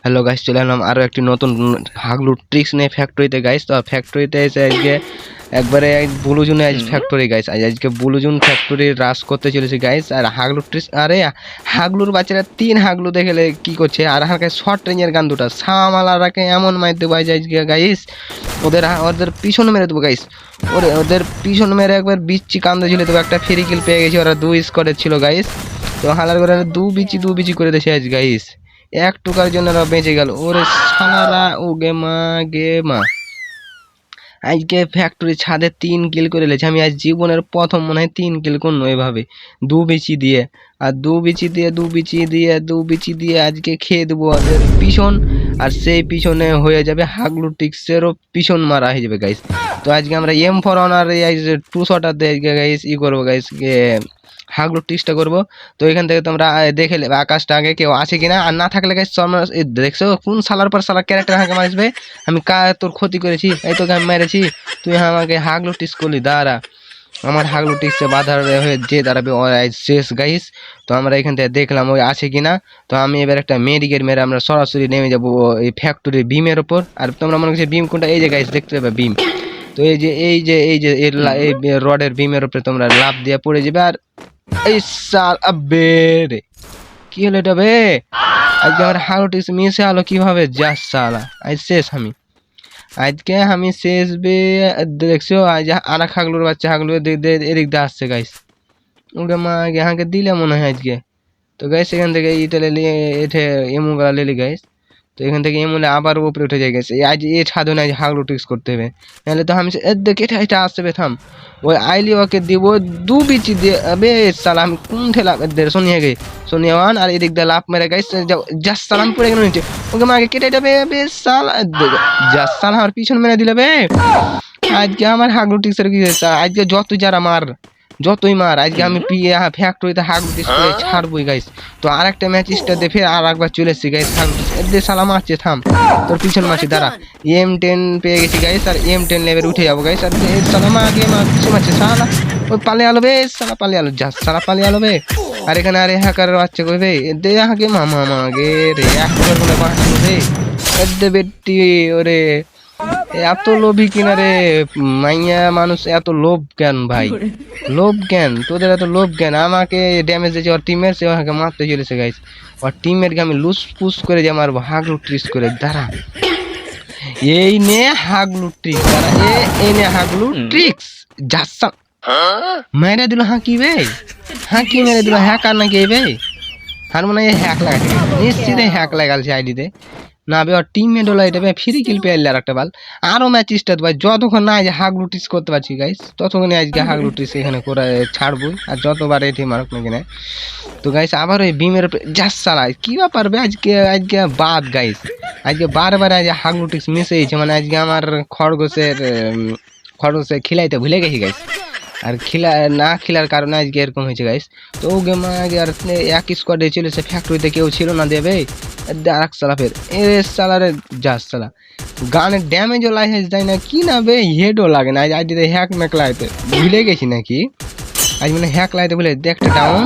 Hello guys, চলে এলাম আরও একটি নতুন হাগলু ট্রিক্স নিয়ে ফ্যাক্টরিতে গাইস। তো ফ্যাক্টরিতে এসে আজকে একবারে বুলুজুনে আজ ফ্যাক্টরি গাইস, আজকে বুলুজুন ফ্যাক্টরি রাস করতে চলেছে গাইস। আর হাগলু ট্রিক্স, আরে হাগলুর বাচ্চারা 3 হাগলু দেখলে কি করছে, আর হালকা শর্ট রেঞ্জের গান দুটা সামালারাকে এমন মাইর দেবো আজকে গাইস। ওদের পিছন মেরে দেবো গাইস, ওদের পিছন মেরে একবার বিচ্ছি কান্দে ঝুলে দেবো। একটা ফ্রি কিল পেয়ে গেছি, ওরা 2 স্কোয়াডের ছিল গাইস। তো হালার করে দু বিচি করে দিয়েছে আজ গাইস। এক টুকার জন্য ওরা বেঁচে গেল। ওরে সালারা, ও গেমা আজকে ফ্যাক্টরি ছাদে 3 কিল করে লেছে। আমি আজ জীবনের প্রথম মনে হয় 3 কিল করবো এভাবে দু বিচি দিয়ে। আর দু বিচি দিয়ে আজকে খেয়ে দেবো ওদের পিছন। আর সেই পিছনে হয়ে যাবে হাগলু টিক্সেরও পিছন মারা হয়ে যাবে গাইস। তো আজকে আমরা M4 অনার 2 শটার দিয়ে আজকে গাইস করবো গাইস, হাগলু টিক্সটা করবো। তো এখান থেকে তোমরা দেখে নেবে আকাশটা আগে কেউ আছে কিনা, আর না থাকলে গাইস দেখছো কোন সালার পর সালার ক্যারেক্টার আমাকে মারবে। আমি তোর ক্ষতি করেছি, এই তোকে আমি মেরেছি, তুই আমাকে হাগলু টিক্স করলি। দাঁড়া, আমার হাগলু টিক্সে বাধা হয়ে যে দাঁড়াবে শেষ গাইস। তো আমরা এখান থেকে দেখলাম ওই আছে কিনা। তো আমি এবার একটা মেডিকেট মেরে আমরা সরাসরি নেমে যাবো এই ফ্যাক্টরির বিমের ওপর। আর তোমরা মনে করছো বিম কোনটা, এই যে গাইস দেখতে পাবে বিম। তো এই রডের বিমের উপরে তোমরা লাফ দিয়ে পড়ে যাবে। আর এই সাল আবে রে, কি হলো এটা বে? আজকে আমার হাগলু টিক্স মিশে আলো কিভাবে, যা সালা আজ শেষ আমি। আজকে আমি শেষ বে। দেখছো আজ আর এক হাগলুর বাচ্চা হাগলু এদিক দিয়ে আসছে গাইস। ওকে মা হাঁকে দিলে মনে হয় আজকে। তো গাইস এখান থেকে ইটা লেলি, এঠে এমুগুলা লেলি গাইস। তো এখান থেকে এমুলে আবার উপরে উঠে যায় গেছে। আজ এ ছাদে না হাগলু টিক্স করতে হবে, নাহলে তো আমি দেখে এটা আসবে। থাম, ওই আইলি ওকে দিব 2 বিচি দিয়ে। আবে সালা আমি কোন ঠেলা সোনিয়া গে, সোনিয়া ওয়ান। আর এদিক দিয়ে লাফ মেরে গাইস, জাস্ট সালাম পড়ে গেল নিচে। ওকে মাকে কেটে যাবে বে সালা, জাস্ট সালা আমার পিছন মেরে দিলে বে। আজকে আমার হাগলু টিক্সের কি হয়েছে, আজকে যতই মার আজকে আমি ফ্যাক্টরিতে হাগলু টিক্স করে ছাড়বই গাইস। তো আর একটা ম্যাচ স্টার্ট দিয়ে ফের আর একবার চলে এসেছি গাইস। হাগলু টিক্স সালা মারছে, থাম তোর পিছন মারছি, দাঁড়া। M10 পেয়ে গেছি গাইস, আর M10 লেভেল উঠে যাবো গাইস। আর সালা মাকে পিছন মারছে সালা, ওই পালে আলো বে সালা, পালে আলো যা সালা, পালে আলো বে। আর এখানে আরে হ্যাকারের বাচ্চা করবে দে হাকে মামা মাগে রে, এক করে বলে বাঁচালো রে দে বেটি। ওরে এত লোভী কিনা রে, মাইয়া মানুষ এত লোভ কেন ভাই, লোভ কেন তোদের, এত লোভ কেন? আমাকে ড্যামেজ দিয়েছে ওর টিমের, সে আমাকে মারতে চলেছে গাইস। ওর টিমেরকে আমি লুস পুস করে যে মারবো হাগলু ট্রিক্স করে। দাঁড়া, এই নে হাগলু ট্রিক্স, দাঁড়া এই নে হাগলু ট্রিক্স। যাচ্ছা মেরে দিল হাঁকি বে, হাঁকি মেরে দিল। হ্যাকার নাকি এই বে? আর মনে হয় হ্যাক লাগাচ্ছে, নিশ্চিত হ্যাক লাগালছে আইডিতে। না বে, ওর টিমমেট হলো এটা ফ্রি কিল পেয়ে আর একটা বাল। আরও ম্যাচ স্টার্ট ভাই, যতক্ষণ না যে হাগলু টিক্স করতে পারছি গাইস, ততক্ষণে আজকে হাগলু টিক্স এখানে করে ছাড়বই। আর যতবার এটি মারুক না কিনা। তো গাইস আবার ওই বিমের উপরে যাস চালায়, কি ব্যাপার বে আজকে বাদ গাইস। আজকে বারবার আজ হাগলু টিক্স মিস হয়েছে, মানে আজকে আমার খরগোশে খিলাইতে ভুলে গেছি গাইস। আর খেলার কারণে আজকে এরকম হয়েছে গাইস। তো ও গেম আগে আর এক স্কোয়াডে চলেছে, ফ্যাক্টরিতে কেউ ছিল না দেবে। আর এক সালা ফের এ সালারে যাস সালা গানের ড্যামেজও লাইসেন্স দেয় না কি না বে, হেডও লাগে না। আজ দিতে হ্যাক ম্যাক লাইতে ভুলে গেছি নাকি, আজ মানে হ্যাক লাইতে ভুলে একটা ডাউন।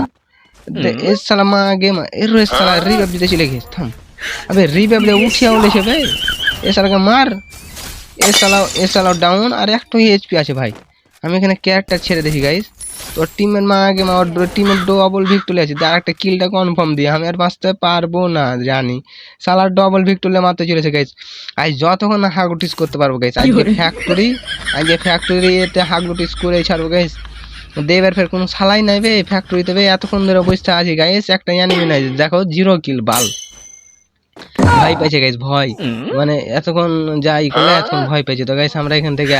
এ সালা মা গেম এর সালা রিভাইভ দিতে চলে গেছে। থাম আবে রিভাইভ দিয়ে উঠিয়া উঠেছে বে, এ সালাকে মার। এ সালা ডাউন, আর একটু এইচপি আছে ভাই। আমি এখানে ক্যারেক্টার ছেড়ে দেখি গাইস। তোর টিমের মা আগে টিমের ডবল ভিক্টোরি আছে, তার একটা কিলটা কনফার্ম দিয়ে আমি আর বাঁচতে পারবো না জানি। সালার ডবল ভিক্টোরি মারতে চলেছে গাইস। আজ যতক্ষণ না হাগলু টিক্স করতে পারবো গাইস, আজকে ফ্যাক্টরিতে হাগলু টিক্স করে ছাড়বো গাইস। দেবের ফের কোনো সালাই নাই বে ফ্যাক্টরিতে বে, এতক্ষণ ধরে বসতে আছি গাইস, একটা এনিমি নাই দেখো 0 কিল বাল। ভয় পাইছে গাইস, ভয় মানে এতক্ষণ যাই করলে এতক্ষণ ভয় পাইছে। তো গাইস আমরা এখান থেকে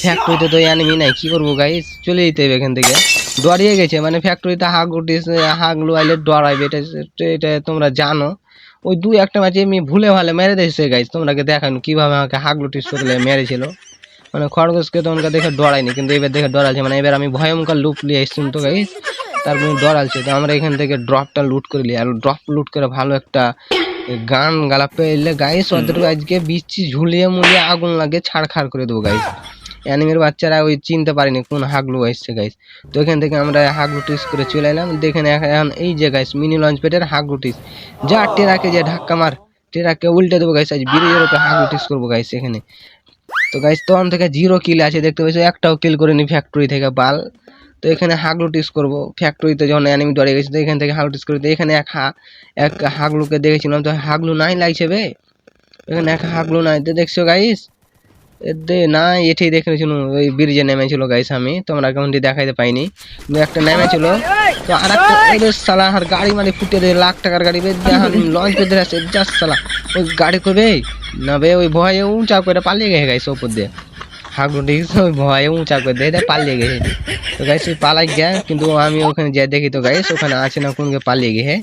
ফ্যাক্টরিতে তো এনিমি নাই, কি করবো গাইস, চলে যেতে হবে এখান থেকে। ডরিয়ে গেছে মানে ফ্যাক্টরিতে হাগলু আইলে ডরাইবে, এটা তোমরা জানো। ওই 2-1টা ম্যাচে আমি ভুলে ভালে মেরে দিয়েছে গাইস, তোমরাকে দেখানো কিভাবে আমাকে হাগলু টিক্স করলে মেরেছিল। মানে খরগোশকে তো আমাকে দেখে ডরাইনি, কিন্তু এবার দেখে ডরালছে। মানে এবার আমি ভয়ঙ্কর লুট নিয়ে এসছি তো গাইস, তারপরে ডরালছে। তো আমরা এখান থেকে ড্রপটা লুট করে নিই, আর ড্রপ লুট করে ভালো একটা গান গালা পেলে গাইস ওদের আজকে বিচ্ছি ঝুলিয়ে মুলিয়ে আগুন লাগে ছাড়খাড় করে দেবো গাইস। অ্যানিমের বাচ্চারা ওই চিনতে পারেনি কোন হাগলু এসছে গাইস। তো এখান থেকে আমরা হাগলু টিক্স করে চলে এলাম। দেখেন এখন এই যে গাইস মিনি লঞ্চ প্যাডের হাগলু টিক্স, যা টেরাকে যে ধাক্কা মার ট্রাককে উল্টে দেবো গাইস, আজ ব্রিজের উপরে হাগলু ট্রিক্স করবো গাইস এখানে। তো গাইস তখন থেকে 0 কিল আছে দেখতে পাচ্ছ, একটাও কিল করিনি ফ্যাক্টরি থেকে বাল। তো এখানে হাগলু টিস করবো ফ্যাক্টরিতে, যখন এনিমি ডরে গেছে তো এখান থেকে হাগলু টিস করবো। এখানে এক হাগলুকে দেখেছিলাম, তো হাগলু নাই লাগছে বে, এখানে এক হাগলু নাই। তো দেখছো গাইস না এটি দেখেছিল, ওই ব্রিজে নেমেছিল গাইস, আমি তোমরা কেমনটি দেখাইতে পাইনি, কিন্তু একটা নেমেছিল। তো আর একটা সালা আর গাড়ি মারি ফুটে দেয়, লাখ টাকার গাড়ি লঞ্চ পেতে আসছে জাস্ট সালা, ওই গাড়ি করবে না বে, ওই ভয়ে উঁচা করে পালিয়ে গেছে গাইস ওপর দিয়ে। হাগলু ঠিক ওই ভয়ে উঁচা করে দিয়ে পালিয়ে গেছে। তো গাইস ওই পালাই গিয়া, কিন্তু আমি ওখানে যে দেখি তো গাইস ওখানে আছে না, কোনকে পালিয়ে গেছে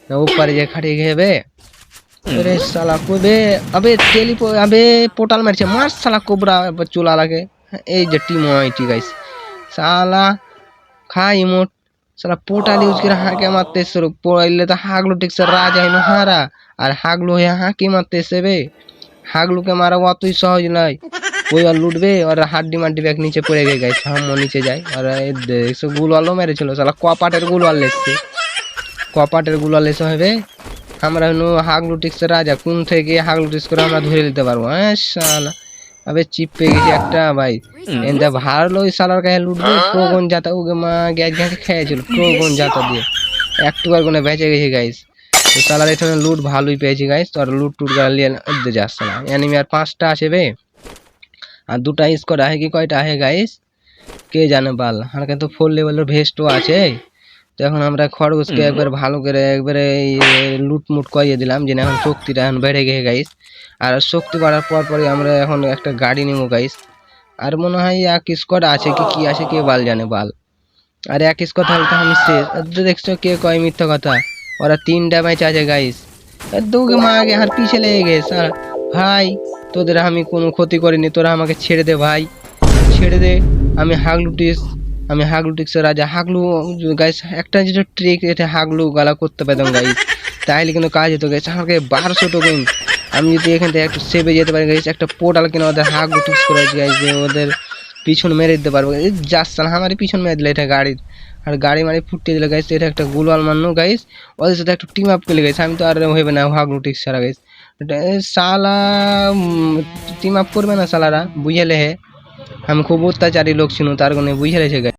না, উপরে যে খাটিয়ে গেছে বে। अरे साला कोबे अबे टेलीपो अबे पोर्टल मारছে মার साला কোবরা চুলা লাগে। এই যে টিম আইটি গাইস साला খাই ইমোট साला पोर्टल यूज করে হাঁকে মারতেছে, পড়াইলে তো হাগলু টিক্স রাজা হইলো হারা, আর হাগলু হয়ে হাঁকি মারতেছে বে। হাগলুকে মারা অতই সহজ নয়, ওই আর লুটবে আর হাড্ডি মাড্ডি ব্যাগ নিচে পড়ে গিয়ে গাইস, হাম নিচে যায়। আর এসে গুলওয়ালও মেরেছিল সালা, কপাটের গুলওয়াল লেসছে, কপাটের গুলওয়াল এসে হবে। আমরা হাগলু টিক্স রাজা, কোন থেকে হাগলু টিক্স করে আমরা ধরে নিতে পারবো। হ্যাঁ শালা আবে চিপ পেয়ে গেছি একটা ভাই, এনটা ভালো ওই শালার গায়ে লুটবে প্রগন জাতা, ওকে মা গ্যাস গ্যাসে খেয়েছিল প্রগন জাতা দিয়ে, একটু বার করে বেঁচে গেছি গাইস। তো শালার এখানে লুট ভালোই পেয়েছি গাইস। তো আর লুট টুট গালিয়ে যাচ্ছে না, এনিমি আর 5টা আসে বে, আর 2টা স্কোয়াড আহে কি কয়টা আহে গাইস কে জানে বাল। আর কিন্তু 4 লেভেলের ভেস্টও আছে। তো এখন আমরা খরগোশকে একবার ভালো করে একবারে লুটমুট করিয়ে দিলাম, যে এখন শক্তিটা এখন বেড়ে গেছে গাইস। আর শক্তি বাড়ার পর পরই আমরা এখন একটা গাড়ি নেবো গাইস। আর মনে হয় এক স্কোয়াড আছে কি আছে কে বাল জানে বাল। আর এক স্কোয়াড হলে তো আমি শেষ। দেখছো কে কয় মিথ্যা কথা, ওরা 3টা ম্যাচ আছে গাইস, দুগে মা আগে আর পিছে লেগে গেছে। ভাই তোদের আমি কোনো ক্ষতি করিনি, তোরা আমাকে ছেড়ে দে ভাই, ছেড়ে দে। আমি হাগলুটিক্সের রাজা। হাগলু গাইস একটা যেটা ট্রিক, এটা হাগলু গালা করতে পারতাম গাইস, তাইলে কিন্তু কাজ হতো গাইস। আমাকে 1200 টোকেন, আমি যদি এখান থেকে একটু সেভে যেতে পারি গাইস, একটা পোর্টাল কিনে ওদের হাগলুটিক্স করে গাইস, যে ওদের পিছন মেরে দিতে পারবো। যাচ্ছে না আমার পিছন মেরে দিলে এটা গাড়ির, আর গাড়ি মারি ফুটিয়ে দিলে গাইস। এটা একটা গুলওয়াল মান্য গাইস, ওদের সাথে একটু টিম আপ করে গাইস। আমি তো আর হইবে না হাগলুটিক্স ছাড়া গাইস, সালা টিম আপ করবে না সালারা, বুঝলে হে। আমি খুব অত্যাচারী লোক ছিল, তার কারণে বুঝে লেছে গাইস।